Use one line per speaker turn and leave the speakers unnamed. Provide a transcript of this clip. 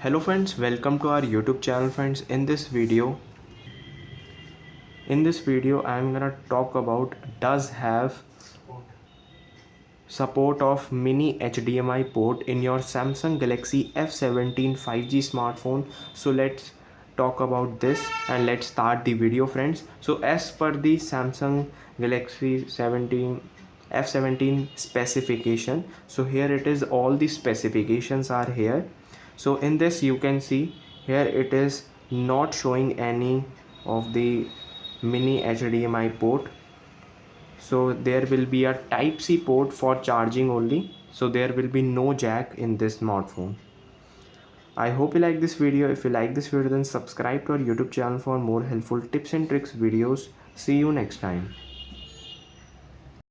Hello friends, welcome to our YouTube channel friends. In this video I am gonna talk about does have support of mini HDMI port in your Samsung Galaxy F17 5G smartphone. So let's talk about this and let's start the video friends. So as per the Samsung Galaxy 17 F17 specification, so here it is, all the specifications are here. So in this you can see here it is not showing any of the mini HDMI port. So there will be a type C port for charging only, so there will be no jack in this smartphone. I hope you like this video. If you like this video, then subscribe to our YouTube channel for more helpful tips and tricks videos. See you next time.